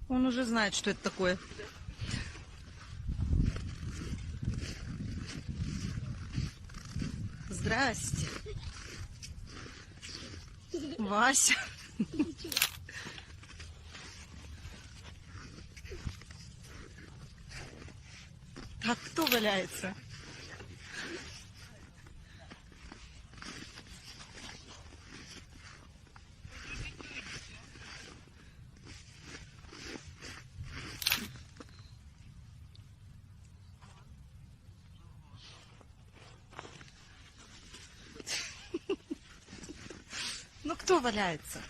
Он уже знает, что это такое. Здрасте. Вася. Так, кто валяется? Ну, кто валяется?